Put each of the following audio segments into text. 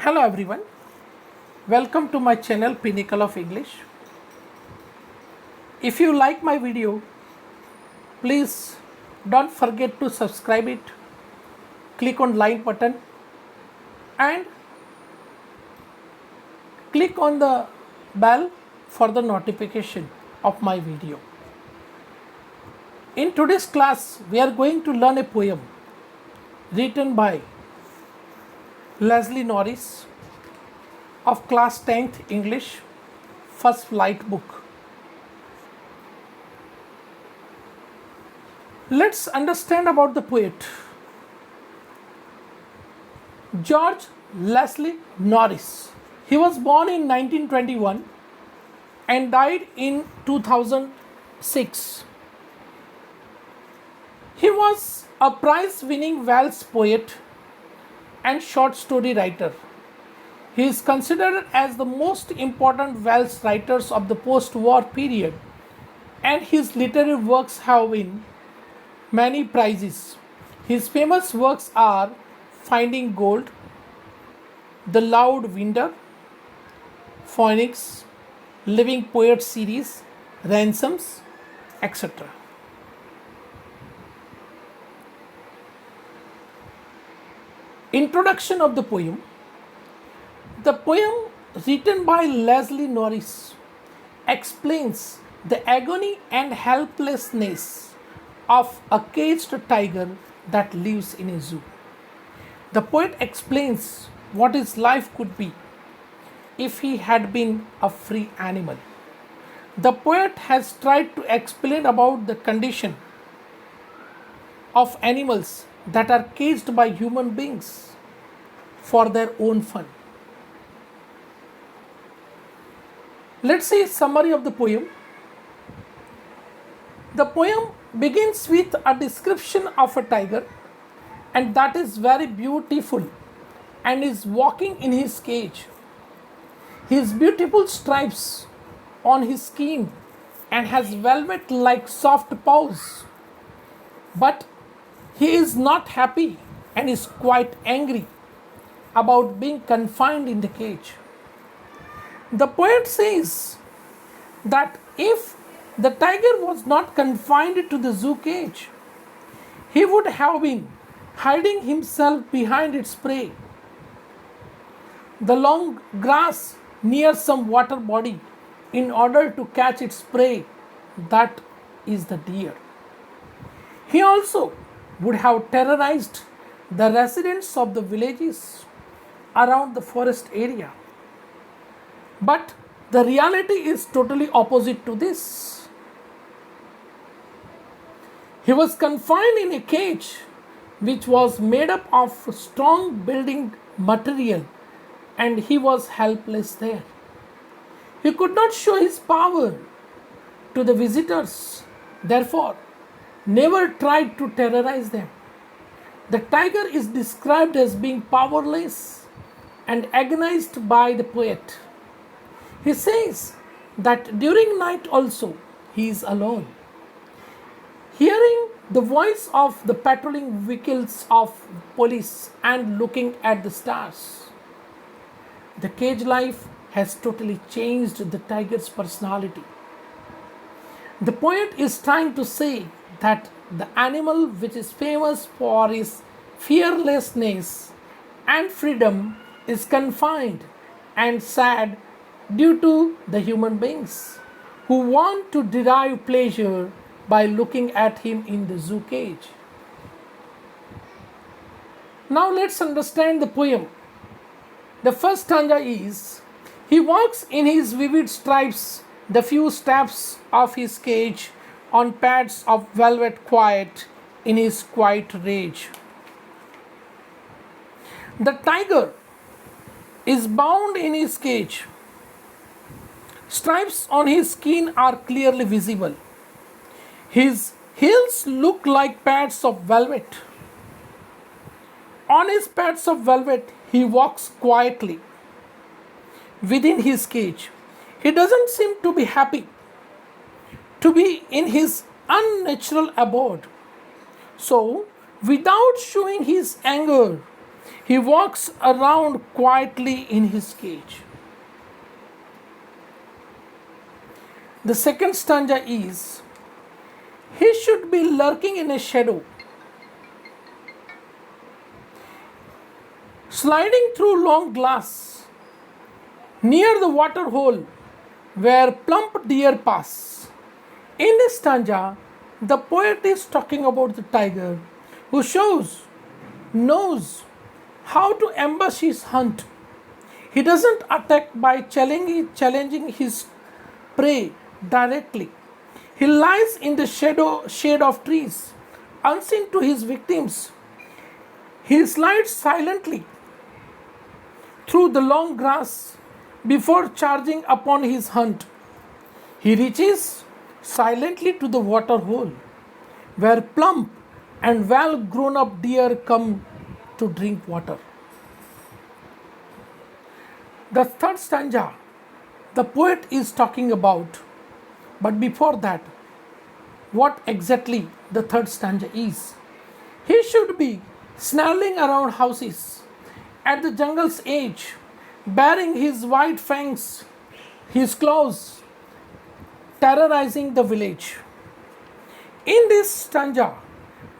Hello everyone, welcome to my channel Pinnacle of English. If you like my video, please don't forget to subscribe it, click on like button and click on the bell for the notification of my video. In today's class, we are going to learn a poem written by Leslie Norris of class 10th English, first flight book. Let's understand about the poet. George Leslie Norris. He was born in 1921 and died in 2006. He was a prize-winning Welsh poet and short story writer. He is considered as the most important Welsh writers of the post-war period, and his literary works have won many prizes. His famous works are Finding Gold, The Loud Winder, Phoenix, Living Poets series, Ransoms, etc. Introduction of the poem. The poem written by Leslie Norris explains the agony and helplessness of a caged tiger that lives in a zoo. The poet explains what his life could be if he had been a free animal. The poet has tried to explain about the condition of animals that are caged by human beings for their own fun. Let's see a summary of the poem. The poem begins with a description of a tiger, and that is very beautiful, and is walking in his cage. His beautiful stripes on his skin and has velvet like soft paws. But he is not happy and is quite angry about being confined in the cage. The poet says that if the tiger was not confined to the zoo cage, he would have been hiding himself behind its prey, the long grass near some water body, in order to catch its prey, that is the deer. He also would have terrorized the residents of the villages around the forest area. But the reality is totally opposite to this. He was confined in a cage which was made up of strong building material, and he was helpless there. He could not show his power to the visitors, therefore never tried to terrorize them. The tiger is described as being powerless and agonized by the poet. He says that during night also he is alone, hearing the voice of the patrolling vehicles of police and looking at the stars. The cage life has totally changed the tiger's personality. The poet is trying to say that the animal which is famous for its fearlessness and freedom is confined and sad due to the human beings who want to derive pleasure by looking at him in the zoo cage. Now let's understand the poem. The first stanza is, he walks in his vivid stripes the few steps of his cage on pads of velvet quiet in his quiet rage. The tiger is bound in his cage. Stripes on his skin are clearly visible. His heels look like pads of velvet. On his pads of velvet, he walks quietly within his cage. He doesn't seem to be happy to be in his unnatural abode. So, without showing his anger, He walks around quietly in his cage. The second stanza is, he should be lurking in a shadow, sliding through long glass near the water hole where plump deer pass. In this stanza, the poet is talking about the tiger who knows how to ambush his hunt. He doesn't attack by challenging his prey directly. He lies in the shade of trees, unseen to his victims. He slides silently through the long grass before charging upon his hunt. He reaches silently to the water hole where plump and well grown up deer come to drink water. The third stanza, the poet is talking about, but before that, what exactly the third stanza is. He should be snarling around houses at the jungle's edge, baring his white fangs, his claws, terrorizing the village. In this stanza,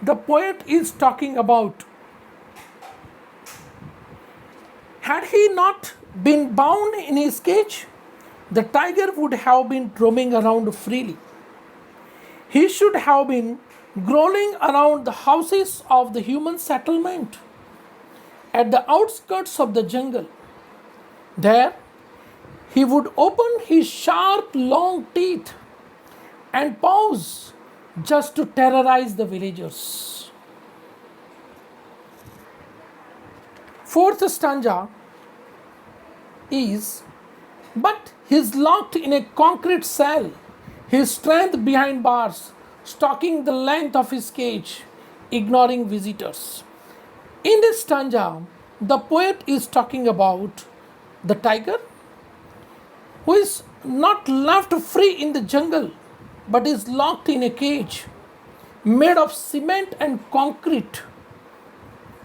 the poet is talking about, had he not been bound in his cage, the tiger would have been roaming around freely. He should have been growling around the houses of the human settlement at the outskirts of the jungle. There, he would open his sharp, long teeth and paws just to terrorize the villagers. Fourth stanza is, but he's locked in a concrete cell, his strength behind bars, stalking the length of his cage, ignoring visitors. In this stanza, the poet is talking about the tiger who is not left free in the jungle but is locked in a cage made of cement and concrete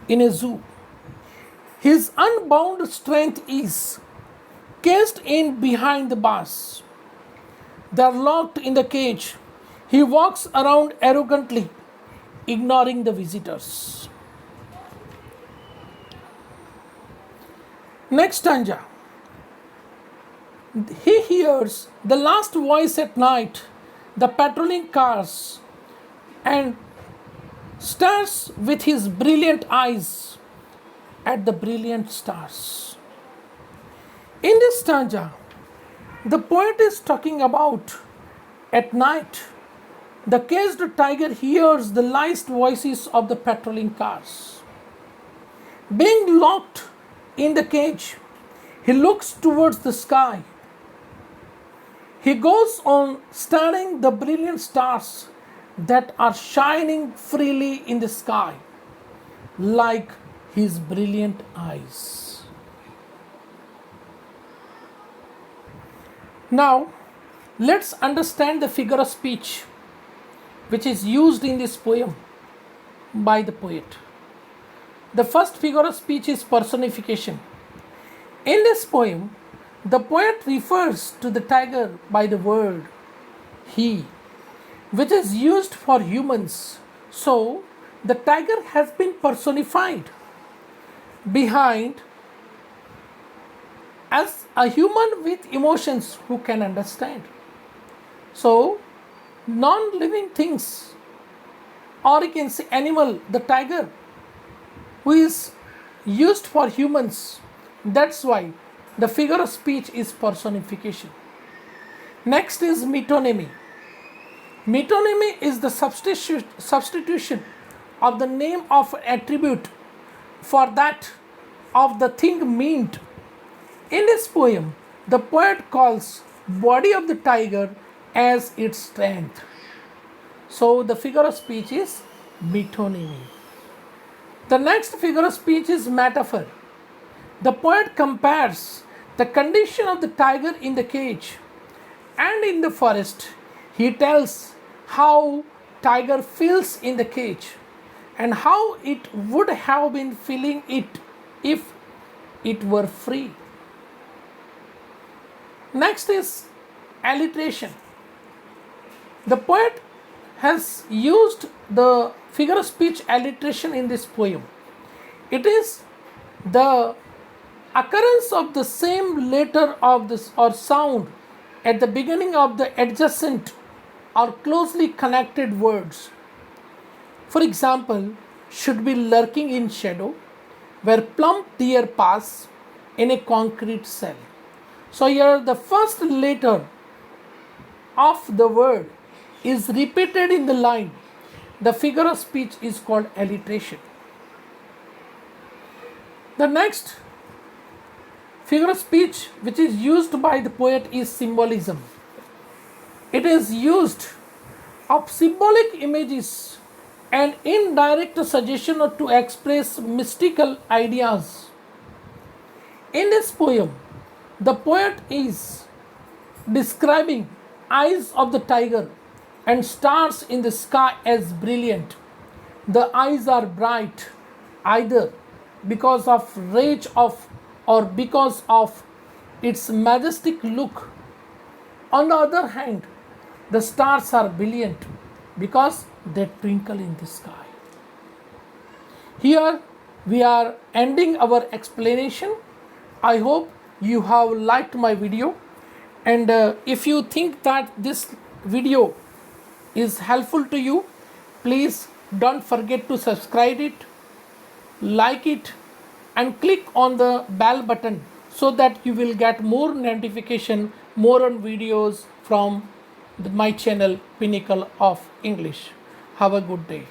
in a zoo. His unbound strength is caged in behind the bars. They are locked in the cage. He walks around arrogantly, ignoring the visitors. Next stanza. He hears the last voice at night, the patrolling cars, and stares with his brilliant eyes at the brilliant stars. In this stanza, the poet is talking about at night, the caged tiger hears the last voices of the patrolling cars. Being locked in the cage, he looks towards the sky. He goes on staring the brilliant stars that are shining freely in the sky, like his brilliant eyes. Now, let's understand the figure of speech which is used in this poem by the poet. The first figure of speech is personification. In this poem, the poet refers to the tiger by the word he, which is used for humans. So, the tiger has been personified behind as a human with emotions who can understand. So, non-living things, or you can say animal, the tiger, who is used for humans. That's why the figure of speech is personification. Next is metonymy. Metonymy is the substitution of the name of an attribute for that of the thing meant. In this poem, the poet calls body of the tiger as its strength. So the figure of speech is metonymy. The next figure of speech is metaphor. The poet compares the condition of the tiger in the cage and in the forest. He tells how tiger feels in the cage and how it would have been feeling it if it were free. Next is alliteration. The poet has used the figure of speech alliteration in this poem. It is the occurrence of the same letter of this or sound at the beginning of the adjacent or closely connected words. For example, should be lurking in shadow, where plump deer pass in a concrete cell. So here the first letter of the word is repeated in the line. The figure of speech is called alliteration. The next figure of speech which is used by the poet is symbolism. It is used of symbolic images and indirect suggestion or to express mystical ideas. In this poem, the poet is describing eyes of the tiger and stars in the sky as brilliant. The eyes are bright either because of rage of or because of its majestic look. On the other hand, the stars are brilliant because they twinkle in the sky. Here we are ending our explanation. I hope you have liked my video, and if you think that this video is helpful to you, please don't forget to subscribe it, like it, and click on the bell button so that you will get more notification, more on videos from my channel Pinnacle of English. Have a good day.